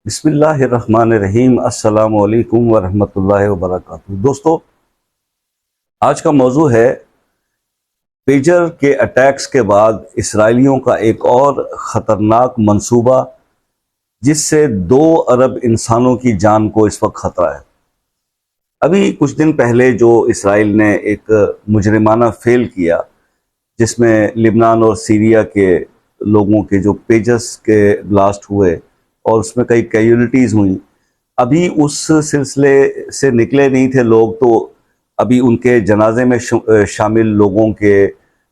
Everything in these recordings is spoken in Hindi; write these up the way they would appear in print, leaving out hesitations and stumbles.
बिस्मिल्लाहिर्रहमानिर्रहीम। अस्सलामु अलैकुम वरहमतुल्लाहि वबरकातुहू। दोस्तों, आज का मौजू है पेजर के अटैक्स के बाद इसराइलियों का एक और ख़तरनाक मंसूबा, जिससे 2 अरब इंसानों की जान को इस वक्त ख़तरा है। अभी कुछ दिन पहले जो इसराइल ने एक मुजरिमाना फेल किया, जिसमें लिबनान और सीरिया के लोगों के जो पेजर्स के ब्लास्ट हुए और उसमें कई कैजुअलिटीज़ हुई। अभी उस सिलसिले से निकले नहीं थे लोग, तो अभी उनके जनाजे में शामिल लोगों के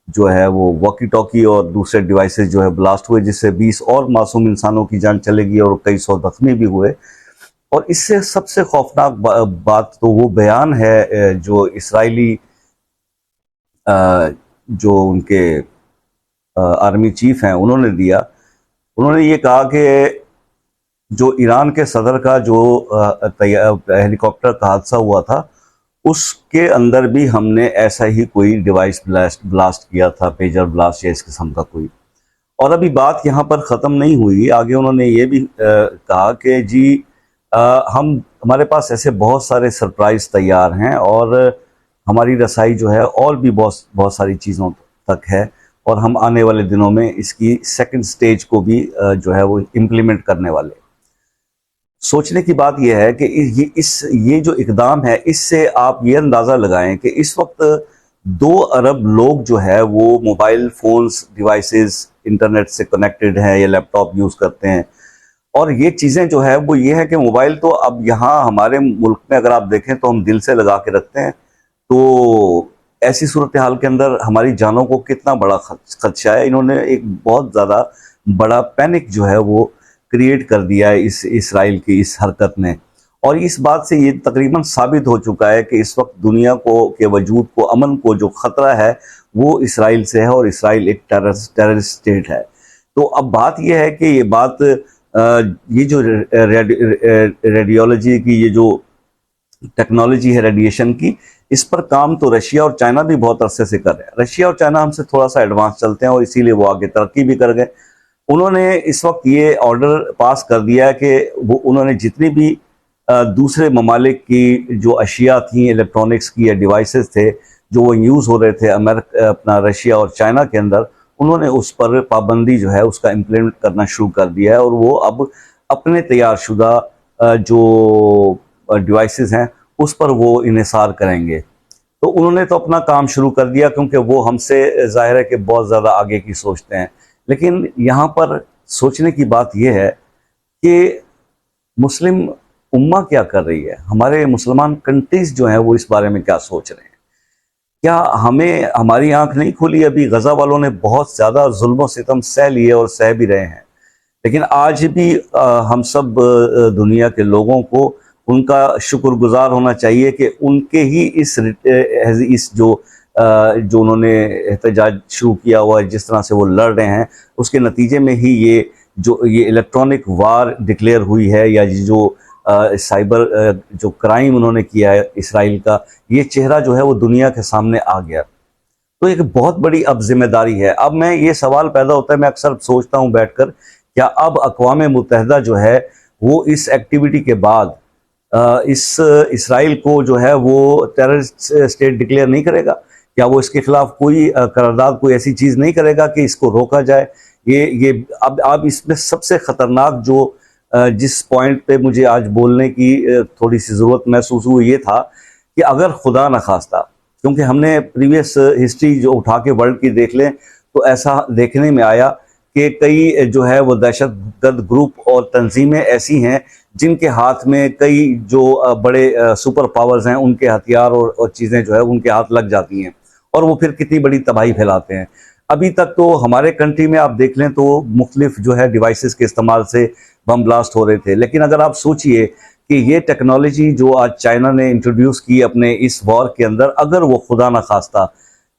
जो है वो वॉकी टॉकी और दूसरे डिवाइसेस जो है ब्लास्ट हुए, जिससे 20 और मासूम इंसानों की जान चलेगी और कई सौ जख्मी भी हुए। और इससे सबसे खौफनाक बात तो वो बयान है जो इसराइली जो उनके आर्मी चीफ हैं उन्होंने दिया। उन्होंने ये कहा कि जो ईरान के सदर का जो हेलीकॉप्टर का हादसा हुआ था, उसके अंदर भी हमने ऐसा ही कोई डिवाइस ब्लास्ट किया था, पेजर ब्लास्ट या इस किस्म का कोई। और अभी बात यहाँ पर ख़त्म नहीं हुई। आगे उन्होंने ये भी कहा कि जी हमारे पास ऐसे बहुत सारे सरप्राइज़ तैयार हैं और हमारी रसाई जो है और भी बहुत बहुत सारी चीज़ों तक है, और हम आने वाले दिनों में इसकी सेकंड स्टेज को भी जो है वो इम्प्लीमेंट करने वाले। सोचने की बात यह है कि ये जो इकदाम है, इससे आप ये अंदाज़ा लगाएं कि इस वक्त 2 अरब लोग जो है वो मोबाइल फ़ोन्स डिवाइसेस इंटरनेट से कनेक्टेड हैं या लैपटॉप यूज़ करते हैं। और ये चीज़ें जो है वो ये है कि मोबाइल तो अब यहाँ हमारे मुल्क में अगर आप देखें तो हम दिल से लगा के रखते हैं। तो ऐसी सूरत हाल के अंदर हमारी जानों को कितना बड़ा खदशा है। इन्होंने एक बहुत ज़्यादा बड़ा पैनिक जो है वो क्रिएट कर दिया है इस इसराइल की इस हरकत ने। और इस बात से ये तकरीबन साबित हो चुका है कि इस वक्त दुनिया को के वजूद को, अमन को जो ख़तरा है वो इसराइल से है, और इसराइल एक टेररिस्ट स्टेट है। तो अब बात यह है कि ये बात ये जो रेडियोलॉजी की, ये जो टेक्नोलॉजी है रेडिएशन की, इस पर काम तो रशिया और चाइना भी बहुत अरसे से कर रहे हैं। रशिया और चाइना हमसे थोड़ा सा एडवांस चलते हैं और इसीलिए वो आगे तरक्की भी कर गए। उन्होंने इस वक्त ये ऑर्डर पास कर दिया है कि वो उन्होंने जितनी भी दूसरे ममालिक की जो अशिया थी, इलेक्ट्रॉनिक्स की या डिवाइसेस थे जो वो यूज़ हो रहे थे अपना रशिया और चाइना के अंदर, उन्होंने उस पर पाबंदी जो है उसका इम्प्लीमेंट करना शुरू कर दिया है। और वो अब अपने तैयारशुदा जो डिवाइसेस हैं उस पर वो इन्हिसार करेंगे। तो उन्होंने तो अपना काम शुरू कर दिया, क्योंकि वो हमसे ज़ाहिर है कि बहुत ज़्यादा आगे की सोचते हैं। लेकिन यहाँ पर सोचने की बात यह है कि मुस्लिम उम्मा क्या कर रही है, हमारे मुसलमान कंट्रीज़ जो हैं वो इस बारे में क्या सोच रहे हैं। क्या हमें हमारी आंख नहीं खुली? अभी गज़ा वालों ने बहुत ज़्यादा जुल्म सितम सह लिए और सह भी रहे हैं, लेकिन आज भी हम सब दुनिया के लोगों को उनका शुक्रगुजार होना चाहिए कि उनके ही इस जो उन्होंने एहतजाज शुरू किया हुआ है, जिस तरह से वो लड़ रहे हैं, उसके नतीजे में ही ये इलेक्ट्रॉनिक वार डिक्लेयर हुई है, या ये जो साइबर जो क्राइम उन्होंने किया है इसराइल का, ये चेहरा जो है वो दुनिया के सामने आ गया। तो एक बहुत बड़ी अब जिम्मेदारी है। अब मैं ये सवाल पैदा होता है, मैं अक्सर सोचता हूँ बैठकर, क्या अब अक़वाम मुत्तहिदा जो है वो इस एक्टिविटी के बाद इस इसराइल को जो है वो टेररिस्ट स्टेट डिक्लेयर नहीं करेगा? क्या वो इसके खिलाफ कोई करारदाद, कोई ऐसी चीज़ नहीं करेगा कि इसको रोका जाए? ये अब इसमें सबसे ख़तरनाक जो जिस पॉइंट पे मुझे आज बोलने की थोड़ी सी ज़रूरत महसूस हुई, ये था कि अगर खुदा न खास्ता, क्योंकि हमने प्रीवियस हिस्ट्री जो उठा के वर्ल्ड की देख लें तो ऐसा देखने में आया कि कई जो है वो दहशतगर्द ग्रुप और तंजीमें ऐसी हैं जिनके हाथ में कई जो बड़े सुपर पावर्स हैं, उनके हथियार और चीज़ें जो है उनके हाथ लग जाती हैं, और वो फिर कितनी बड़ी तबाही फैलाते हैं। अभी तक तो हमारे कंट्री में आप देख लें तो मुख्तलिफ जो है डिवाइसेस के इस्तेमाल से बम ब्लास्ट हो रहे थे। लेकिन अगर आप सोचिए कि ये टेक्नोलॉजी जो आज चाइना ने इंट्रोड्यूस की अपने इस वॉर के अंदर, अगर वो खुदा न खास्ता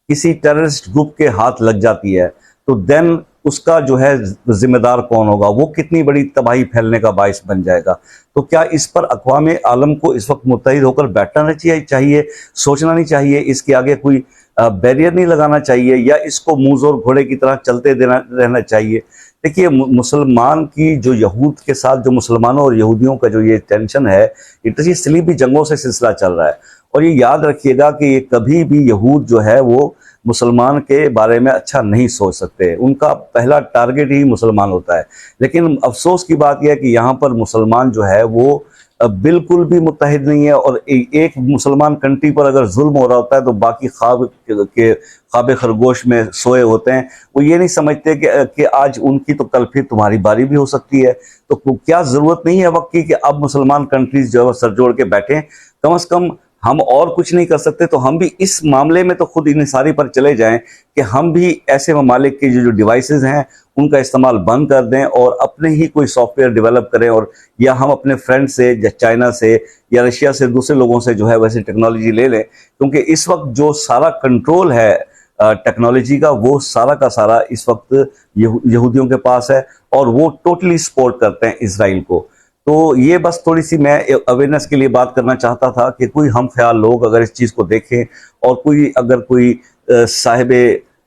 किसी टेररिस्ट ग्रुप के हाथ लग जाती है, तो देन उसका जो है जिम्मेदार कौन होगा? वो कितनी बड़ी तबाही फैलने का बायस बन जाएगा। तो क्या इस पर अक़वाम आलम को इस वक्त मुत्तहिद होकर बैठना नहीं चाहिए, सोचना नहीं चाहिए, इसके आगे कोई बैरियर नहीं लगाना चाहिए, या इसको मुँह जोर घोड़े की तरह चलते देना रहना चाहिए? देखिए मुसलमान की जो यहूद के साथ जो मुसलमानों और यहूदियों का जो ये टेंशन है, इतनी सलीबी जंगों से सिलसिला चल रहा है। और ये याद रखिएगा कि ये कभी भी यहूद जो है वो मुसलमान के बारे में अच्छा नहीं सोच सकते, उनका पहला टारगेट ही मुसलमान होता है। लेकिन अफसोस की बात यह है कि यहाँ पर मुसलमान जो है वो बिल्कुल भी मुत्तहिद नहीं है, और एक मुसलमान कंट्री पर अगर जुल्म हो रहा होता है तो बाकी ख्वाब खरगोश में सोए होते हैं। वो ये नहीं समझते कि आज उनकी तो कल फिर तुम्हारी बारी भी हो सकती है। तो क्या ज़रूरत नहीं है वक्त की कि अब मुसलमान कंट्रीज जो है सर जोड़ के बैठें, कम से कम हम और कुछ नहीं कर सकते तो हम भी इस मामले में तो खुद इंसारी पर चले जाएं कि हम भी ऐसे ममालिक के जो डिवाइसेस हैं उनका इस्तेमाल बंद कर दें और अपने ही कोई सॉफ्टवेयर डेवलप करें, और या हम अपने फ्रेंड से या चाइना से या रशिया से दूसरे लोगों से जो है वैसे टेक्नोलॉजी ले लें। क्योंकि इस वक्त जो सारा कंट्रोल है टेक्नोलॉजी का, वो सारा का सारा इस वक्त यहूदियों के पास है, और वो टोटली सपोर्ट करते हैं इसराइल को। तो ये बस थोड़ी सी मैं अवेयरनेस के लिए बात करना चाहता था कि कोई हम ख्याल लोग अगर इस चीज़ को देखें, और कोई साहिब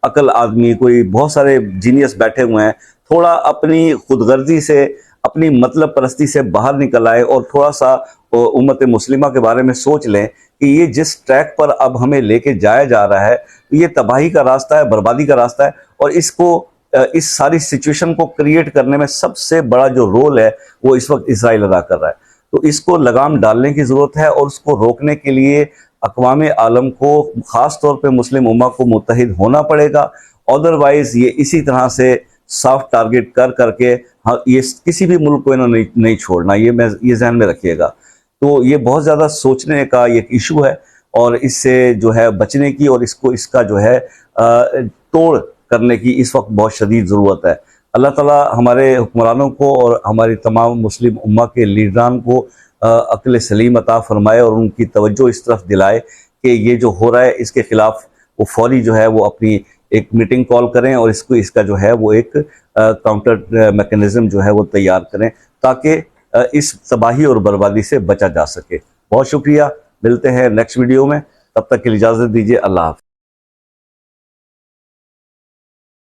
अकल आदमी, कोई बहुत सारे जीनियस बैठे हुए हैं, थोड़ा अपनी खुदगर्जी से, अपनी मतलब परस्ती से बाहर निकल आए और थोड़ा सा उम्मत मुस्लिमा के बारे में सोच लें कि ये जिस ट्रैक पर अब हमें लेके जाया जा रहा है ये तबाही का रास्ता है, बर्बादी का रास्ता है, और इस सारी सिचुएशन को क्रिएट करने में सबसे बड़ा जो रोल है वो इस वक्त इसराइल अदा कर रहा है। तो इसको लगाम डालने की ज़रूरत है, और उसको रोकने के लिए अक़वाम आलम को, ख़ास तौर पे मुस्लिम उम्मा को मुत्तहिद होना पड़ेगा। अदरवाइज़ ये इसी तरह से सॉफ्ट टारगेट कर करके ये किसी भी मुल्क को इन्होंने नहीं छोड़ना, ये जहन में रखिएगा। तो ये बहुत ज़्यादा सोचने का एक इशू है, और इससे जो है बचने की और इसका जो है तोड़ करने की इस वक्त बहुत शदीद ज़रूरत है। अल्लाह ताला हमारे हुक्मरानों को और हमारी तमाम मुस्लिम उम्मा के लीडरान को अक्ल सलीम अता फरमाए, और उनकी तवज्जो इस तरफ दिलाए कि ये जो हो रहा है इसके ख़िलाफ़ वो फौरी जो है वो अपनी एक मीटिंग कॉल करें, और इसका जो है वो एक काउंटर मैकेनिज़्म जो है वो तैयार करें, ताकि इस तबाही और बर्बादी से बचा जा सके। बहुत शुक्रिया, मिलते हैं नेक्स्ट वीडियो में, तब तक के लिए इजाज़त दीजिए। अल्लाह हाफ़िज़।